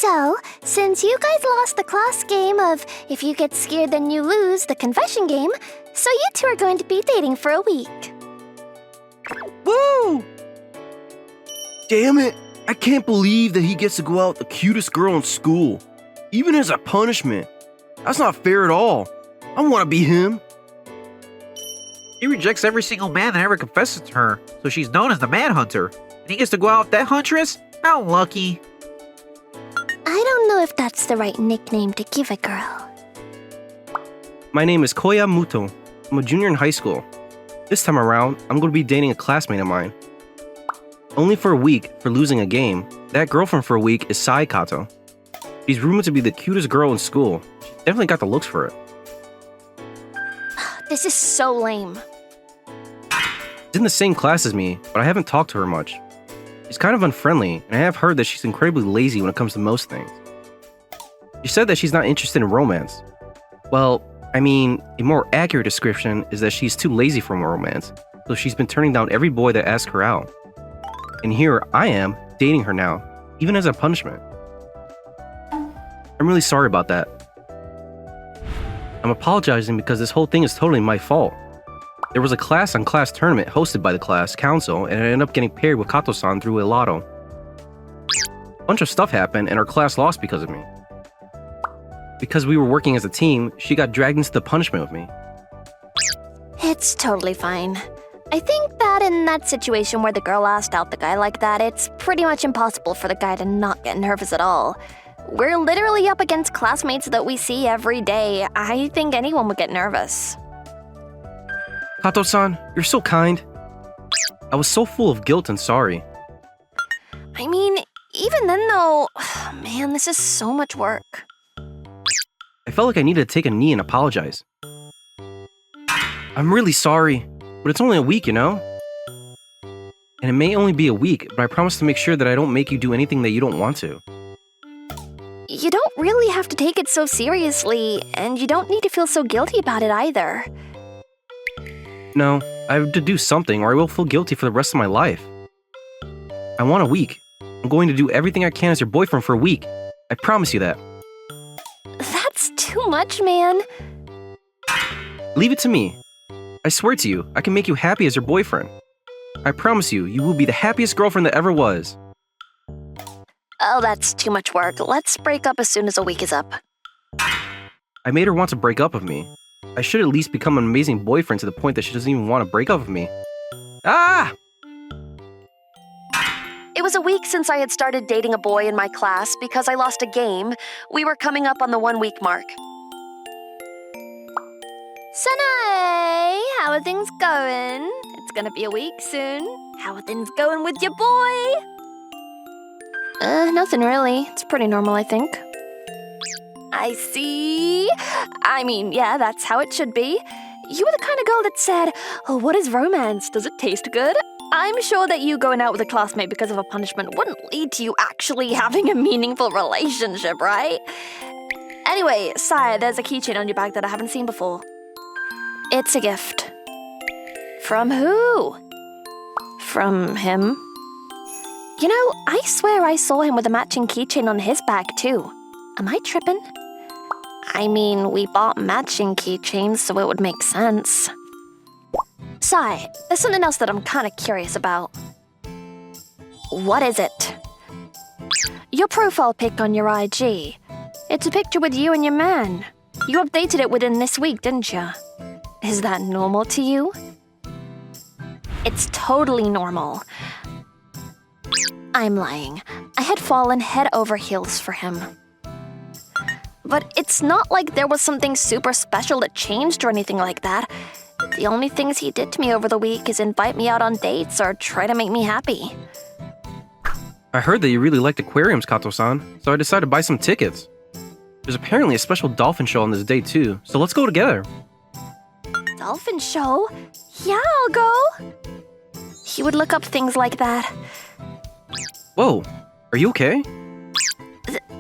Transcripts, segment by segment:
So, since you guys lost the class game of if you get scared then you lose, the confession game, so you two are going to be dating for a week. Woo! Damn it! I can't believe that he gets to go out with the cutest girl in school, even as a punishment. That's not fair at all. I want to be him. He rejects every single man that ever confesses to her, so she's known as the Manhunter. And he gets to go out with that huntress? How lucky. I don't know if that's the right nickname to give a girl. My name is Koya Muto. I'm a junior in high school. This time around, I'm going to be dating a classmate of mine. Only for a week for losing a game. That girlfriend for a week is Sai Kato. She's rumored to be the cutest girl in school. She's definitely got the looks for it. This is so lame. She's in the same class as me, but I haven't talked to her much. She's kind of unfriendly, and I have heard that she's incredibly lazy when it comes to most things. She said that she's not interested in romance. Well, I mean, a more accurate description is that she's too lazy for romance, so she's been turning down every boy that asks her out. And here I am, dating her now, even as a punishment. I'm really sorry about that. I'm apologizing because this whole thing is totally my fault. There was a class-on-class tournament hosted by the class council, and I ended up getting paired with Kato-san through a lotto. A bunch of stuff happened, and our class lost because of me. Because we were working as a team, she got dragged into the punishment with me. It's totally fine. I think that in that situation where the girl asked out the guy like that, it's pretty much impossible for the guy to not get nervous at all. We're literally up against classmates that we see every day. I think anyone would get nervous. Kato-san, you're so kind. I was so full of guilt and sorry. I mean, even then though, man, this is so much work. I felt like I needed to take a knee and apologize. I'm really sorry, but it's only a week, you know? And it may only be a week, but I promise to make sure that I don't make you do anything that you don't want to. You don't really have to take it so seriously, and you don't need to feel so guilty about it either. No, I have to do something or I will feel guilty for the rest of my life. I want a week. I'm going to do everything I can as your boyfriend for a week. I promise you that. That's too much, man. Leave it to me. I swear to you, I can make you happy as your boyfriend. I promise you, you will be the happiest girlfriend that ever was. Oh, that's too much work. Let's break up as soon as a week is up. I made her want to break up with me. I should at least become an amazing boyfriend to the point that she doesn't even want to break up with me. Ah! It was a week since I had started dating a boy in my class because I lost a game. We were coming up on the 1 week mark. Sanae, how are things going? It's gonna be a week soon. How are things going with your boy? Nothing really. It's pretty normal, I think. I see. I mean, yeah, that's how it should be. You were the kind of girl that said, oh, what is romance? Does it taste good? I'm sure that you going out with a classmate because of a punishment wouldn't lead to you actually having a meaningful relationship, right? Anyway, Sai, there's a keychain on your bag that I haven't seen before. It's a gift. From who? From him. You know, I swear I saw him with a matching keychain on his bag, too. Am I tripping? I mean, we bought matching keychains, so it would make sense. Sai, there's something else that I'm kind of curious about. What is it? Your profile pic on your IG. It's a picture with you and your man. You updated it within this week, didn't you? Is that normal to you? It's totally normal. I'm lying. I had fallen head over heels for him. But it's not like there was something super special that changed or anything like that. The only things he did to me over the week is invite me out on dates or try to make me happy. I heard that you really liked aquariums, Kato-san, so I decided to buy some tickets. There's apparently a special dolphin show on this day too, so let's go together. Dolphin show? Yeah, I'll go. He would look up things like that. Whoa, are you okay?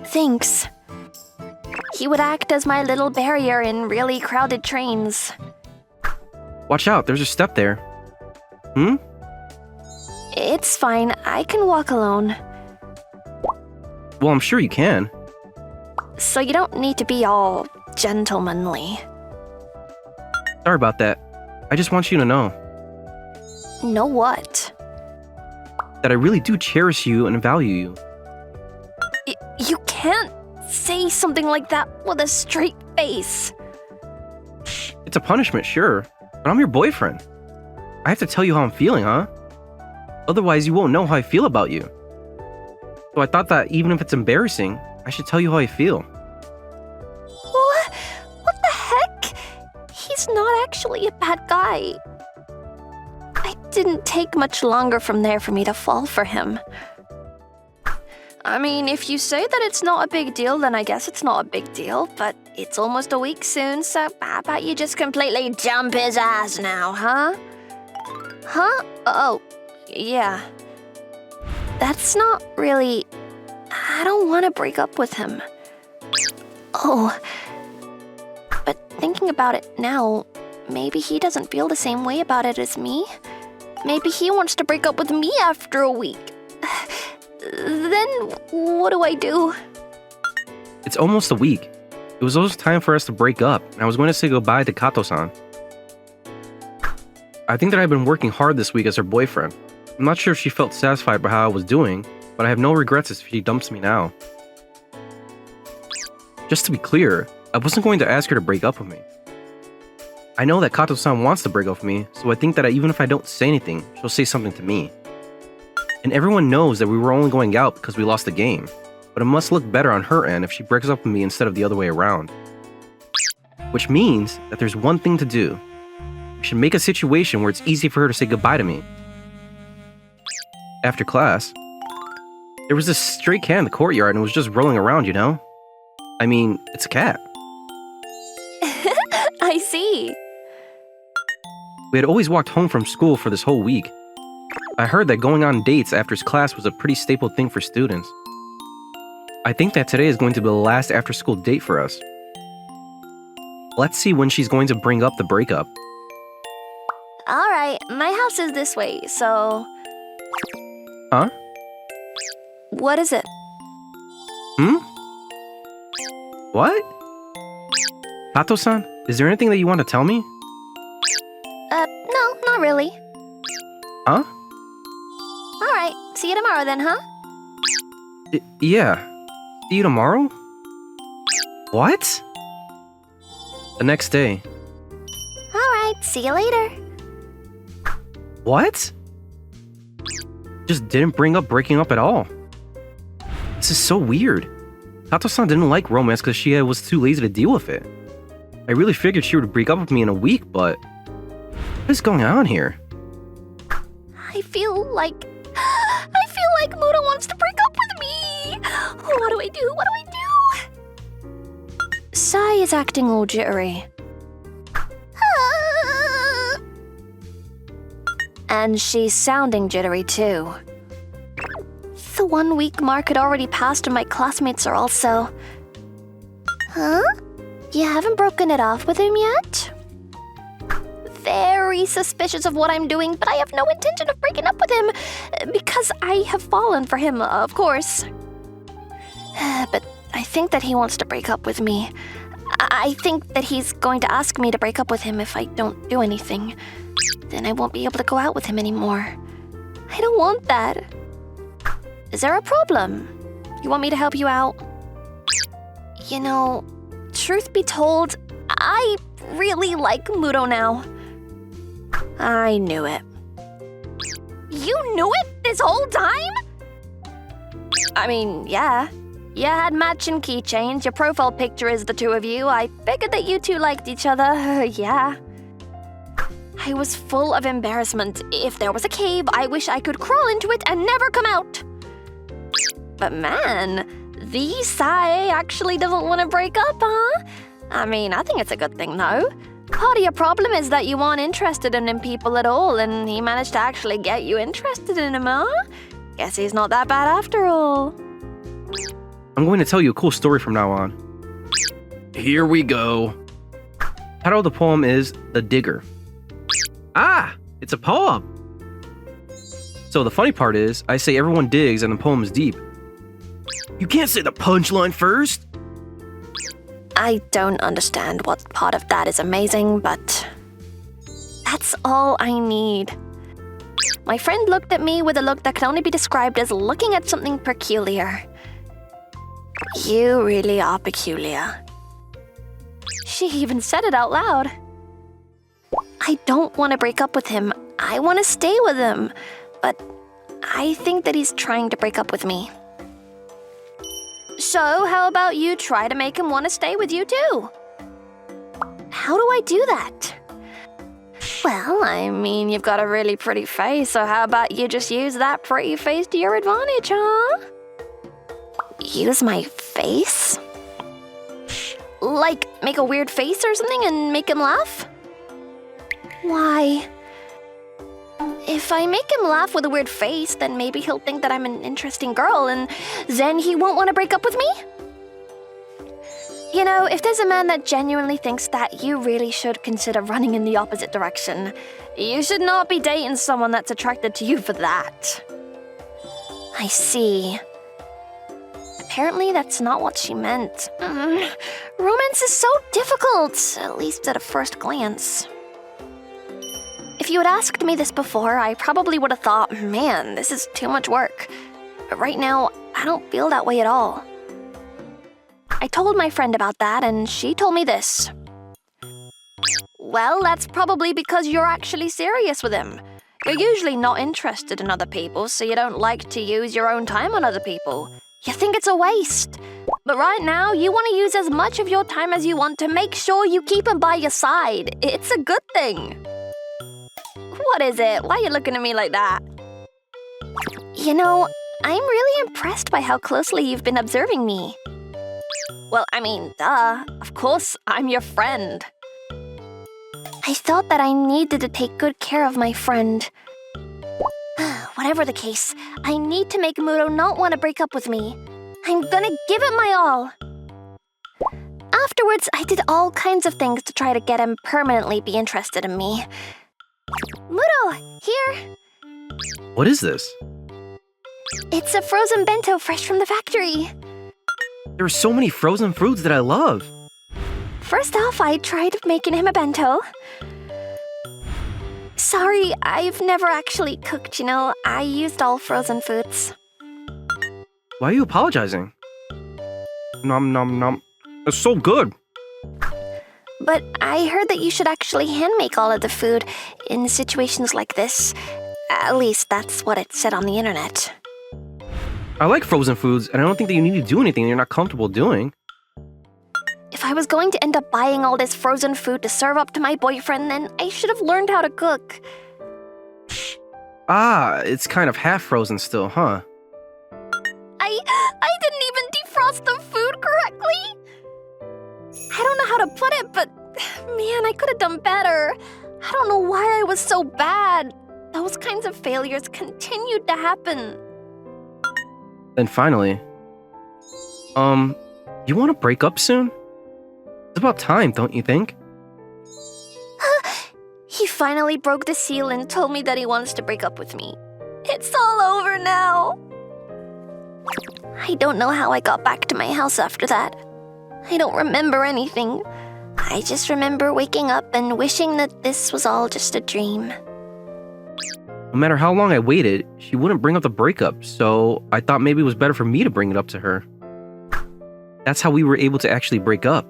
Thanks. He would act as my little barrier in really crowded trains. Watch out, there's a step there. Hmm? It's fine, I can walk alone. Well, I'm sure you can. So you don't need to be all gentlemanly. Sorry about that. I just want you to know Know what? that I really do cherish you and value you. You can't say something like that with a straight face. It's a punishment, sure, but I'm your boyfriend. I have to tell you how I'm feeling, huh? Otherwise, you won't know how I feel about you. So I thought that even if it's embarrassing, I should tell you how I feel. What the heck? He's not actually a bad guy. It didn't take much longer from there for me to fall for him. I mean, if you say that it's not a big deal, then I guess it's not a big deal, but it's almost a week soon, so how about you just completely jump his ass now, huh? Huh? Oh, yeah. That's not really... I don't want to break up with him. Oh. But thinking about it now, maybe he doesn't feel the same way about it as me. Maybe he wants to break up with me after a week. Then what do I do? It's almost a week. It was almost time for us to break up, and I was going to say goodbye to Kato-san. I think that I've been working hard this week as her boyfriend. I'm not sure if she felt satisfied by how I was doing, but I have no regrets if she dumps me now. Just to be clear, I wasn't going to ask her to break up with me. I know that Kato-san wants to break up with me, so I think that even if I don't say anything, she'll say something to me. And everyone knows that we were only going out because we lost the game, but it must look better on her end if she breaks up with me instead of the other way around. Which means that there's one thing to do. We should make a situation where it's easy for her to say goodbye to me. After class, there was this stray cat in the courtyard and it was just rolling around, you know? I mean, it's a cat. I see. We had always walked home from school for this whole week. I heard that going on dates after class was a pretty staple thing for students. I think that today is going to be the last after-school date for us. Let's see when she's going to bring up the breakup. Alright, my house is this way, so... Huh? What is it? What? Kato-san, is there anything that you want to tell me? No, not really. Huh? Alright, see you tomorrow then, huh? Yeah. See you tomorrow? What? The next day. Alright, see you later. What? Just didn't bring up breaking up at all. This is so weird. Kato-san didn't like romance because she was too lazy to deal with it. I really figured she would break up with me in a week, but... what is going on here? I feel like Muda wants to break up with me. What do I do? What do I do? Sai is acting all jittery. And she's sounding jittery too. The 1 week mark had already passed and my classmates are also... Huh? You haven't broken it off with him yet? Very suspicious of what I'm doing, but I have no intention of breaking up with him because I have fallen for him, of course. But I think that he wants to break up with me. I think that he's going to ask me to break up with him if I don't do anything. Then I won't be able to go out with him anymore. I don't want that. Is there a problem? You want me to help you out? You know, truth be told, I really like Mudo now. I knew it. You knew it this whole time? I mean, yeah. You had matching keychains, your profile picture is the two of you. I figured that you two liked each other, yeah. I was full of embarrassment. If there was a cave, I wish I could crawl into it and never come out. But man, the Sai actually doesn't want to break up, huh? I mean, I think it's a good thing, though. Part of your problem is that you aren't interested in people at all, and he managed to actually get you interested in him, huh? Guess he's not that bad after all. I'm going to tell you a cool story from now on. Here we go. Title of the poem is The Digger. Ah, it's a poem. So the funny part is, I say everyone digs and the poem is deep. You can't say the punchline first. I don't understand what part of that is amazing, but that's all I need. My friend looked at me with a look that can only be described as looking at something peculiar. You really are peculiar. She even said it out loud. I don't want to break up with him. I want to stay with him. But I think that he's trying to break up with me. So, how about you try to make him want to stay with you too? How do I do that? Well, I mean, you've got a really pretty face, so how about you just use that pretty face to your advantage, huh? Use my face? Like, make a weird face or something and make him laugh? Why? If I make him laugh with a weird face, then maybe he'll think that I'm an interesting girl, and then he won't want to break up with me? You know, if there's a man that genuinely thinks that, you really should consider running in the opposite direction. You should not be dating someone that's attracted to you for that. I see. Apparently that's not what she meant. Romance is so difficult, at least at a first glance. If you had asked me this before, I probably would have thought, man, this is too much work. But right now, I don't feel that way at all. I told my friend about that, and she told me this. Well, that's probably because you're actually serious with him. You're usually not interested in other people, so you don't like to use your own time on other people. You think it's a waste. But right now, you want to use as much of your time as you want to make sure you keep him by your side. It's a good thing. What is it? Why are you looking at me like that? You know, I'm really impressed by how closely you've been observing me. Well, I mean, duh. Of course, I'm your friend. I thought that I needed to take good care of my friend. Whatever the case, I need to make Muro not want to break up with me. I'm gonna give it my all. Afterwards, I did all kinds of things to try to get him permanently be interested in me. Muro, here. What is this? It's a frozen bento fresh from the factory. There are so many frozen foods that I love. First off, I tried making him a bento. Sorry, I've never actually cooked, you know. I used all frozen foods. Why are you apologizing? Nom nom nom. It's so good. But I heard that you should actually hand make all of the food in situations like this. At least that's what it said on the internet. I like frozen foods, and I don't think that you need to do anything you're not comfortable doing. If I was going to end up buying all this frozen food to serve up to my boyfriend, then I should have learned how to cook. Ah, it's kind of half frozen still, huh? I didn't even defrost the food correctly. I don't know how to put it, but man, I could have done better. I don't know why I was so bad. Those kinds of failures continued to happen. Then finally, you want to break up soon? It's about time, don't you think? He finally broke the seal and told me that he wants to break up with me. It's all over now. I don't know how I got back to my house after that. I don't remember anything. I just remember waking up and wishing that this was all just a dream. No matter how long I waited, she wouldn't bring up the breakup, so I thought maybe it was better for me to bring it up to her. That's how we were able to actually break up.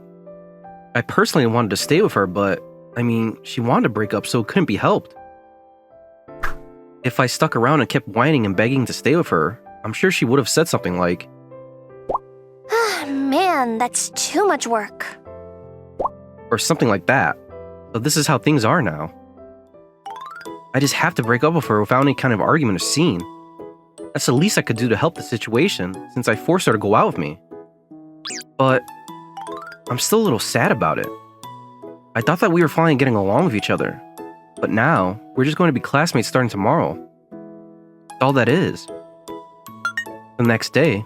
I personally wanted to stay with her, but, I mean, she wanted to break up, so it couldn't be helped. If I stuck around and kept whining and begging to stay with her, I'm sure she would have said something like, Man, that's too much work. or something like that. So this is how things are now. I just have to break up with her without any kind of argument or scene. That's the least I could do to help the situation, since I forced her to go out with me. But I'm still a little sad about it. I thought that we were finally getting along with each other. But now, we're just going to be classmates starting tomorrow. That's all that is. The next day,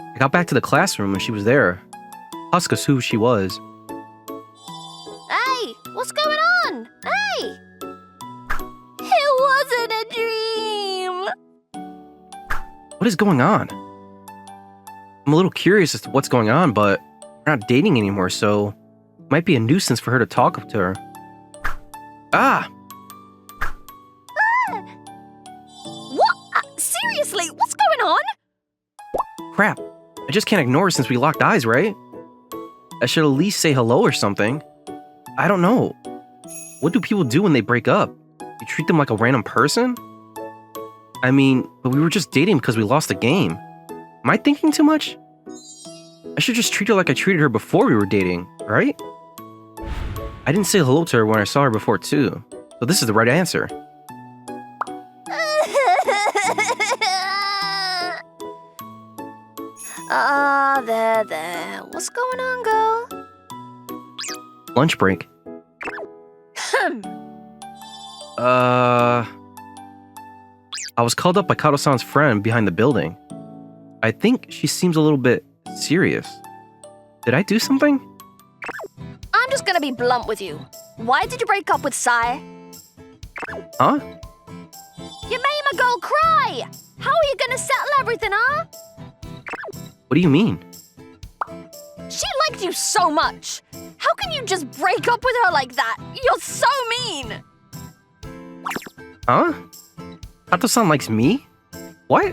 I got back to the classroom and she was there. Husk as who she was. Hey, what's going on? Hey! It wasn't a dream! What is going on? I'm a little curious as to what's going on, but we're not dating anymore, so it might be a nuisance for her to talk to her. Ah! What? Seriously, what's going on? Crap. I just can't ignore her since we locked eyes, right? I should at least say hello or something. I don't know. What do people do when they break up? You treat them like a random person? I mean, but we were just dating because we lost the game. Am I thinking too much? I should just treat her like I treated her before we were dating, right? I didn't say hello to her when I saw her before too, so this is the right answer. There. What's going on, girl? Lunch break. I was called up by Kato-san's friend behind the building. I think she seems a little bit serious. Did I do something? I'm just gonna be blunt with you. Why did you break up with Sai? Huh? You made my girl cry! How are you gonna settle everything, huh? What do you mean? She liked you so much. How can you just break up with her like that? You're so mean! Huh? Kato-san likes me? What?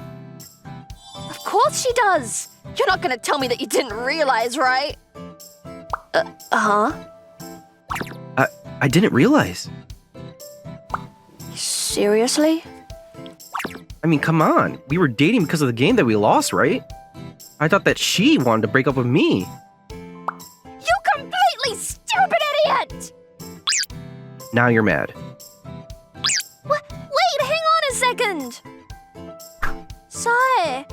Of course she does. You're not gonna tell me that you didn't realize, right? Huh? I didn't realize. Seriously? I mean, come on. We were dating because of the game that we lost, right? I thought that she wanted to break up with me. You completely stupid idiot! Now you're mad. Wait, hang on a second! Sai...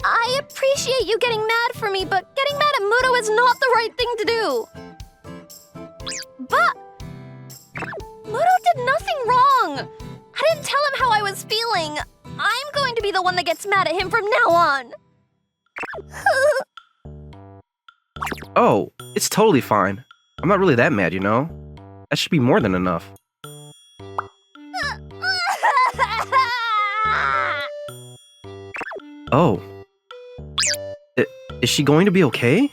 I appreciate you getting mad for me, but getting mad at Muto is not the right thing to do. But... Muto did nothing wrong. I didn't tell him how I was feeling. I'm going to be the one that gets mad at him from now on. Oh, it's totally fine. I'm not really that mad, you know? That should be more than enough. Oh. Is she going to be okay?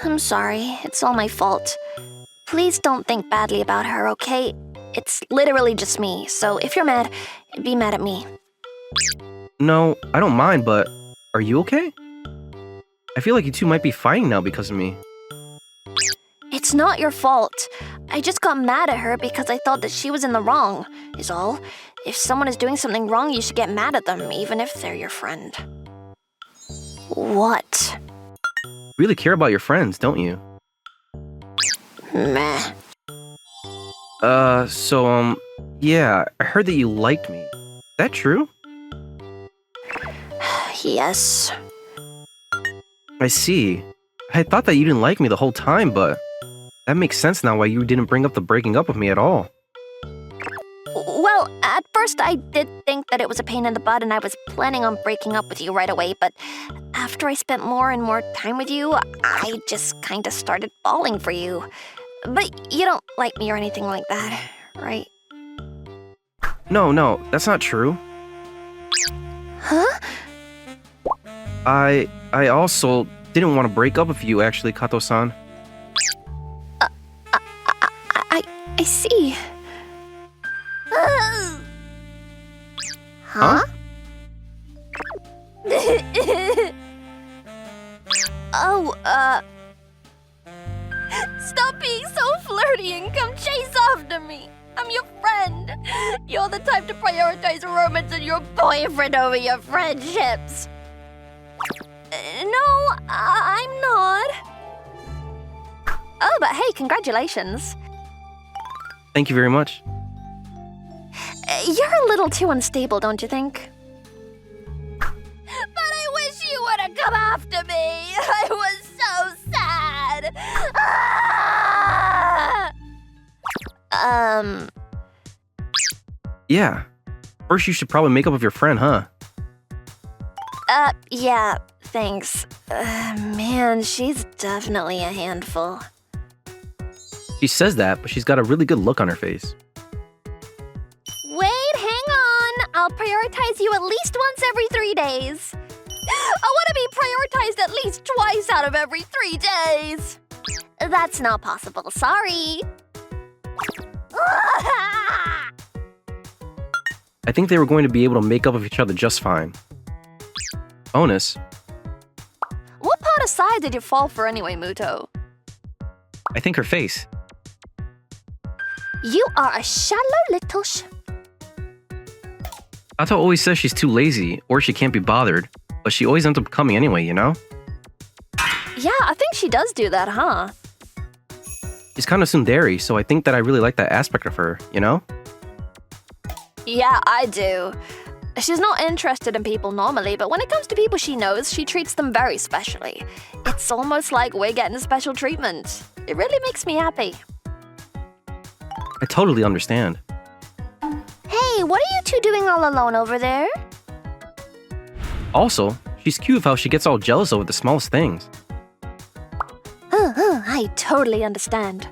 I'm sorry. It's all my fault. Please don't think badly about her, okay? It's literally just me, so if you're mad, be mad at me. No, I don't mind, but are you okay? I feel like you two might be fighting now because of me. It's not your fault. I just got mad at her because I thought that she was in the wrong, is all. If someone is doing something wrong, you should get mad at them, even if they're your friend. What? You really care about your friends, don't you? Meh. Yeah, I heard that you liked me. Is that true? Yes. I see. I thought that you didn't like me the whole time, but that makes sense now why you didn't bring up the breaking up with me at all. Well, at first I did think that it was a pain in the butt and I was planning on breaking up with you right away, but after I spent more and more time with you, I just kinda started falling for you. But you don't like me or anything like that, right? No, that's not true. Huh? I also didn't want to break up with you, actually, Kato-san. I see. Huh? Stop being so flirty and come chase after me. I'm your friend. You're the type to prioritize romance and your boyfriend over your friendships. No, I'm not. Oh, but hey, congratulations. Thank you very much. You're a little too unstable, don't you think? But I wish you would have come after me. I was so sad. Yeah. First, you should probably make up with your friend, huh? Yeah, thanks. Man, she's definitely a handful. She says that, but she's got a really good look on her face. Wait, hang on. I'll prioritize you at least once every 3 days. I want to be prioritized at least twice out of every 3 days. That's not possible, sorry. I think they were going to be able to make up with each other just fine. Bonus, What part of side did you fall for anyway, Muto? I think her face. You are a shallow little Ato always says she's too lazy or she can't be bothered, but she always ends up coming anyway, you know? Yeah, I think she does do that, huh? She's kind of tsundere, so I think that I really like that aspect of her, you know? Yeah, I do. She's not interested in people normally, but when it comes to people she knows, she treats them very specially. It's almost like we're getting special treatment. It really makes me happy. I totally understand. Hey, what are you two doing all alone over there? Also, she's cute with how she gets all jealous over the smallest things. I totally understand.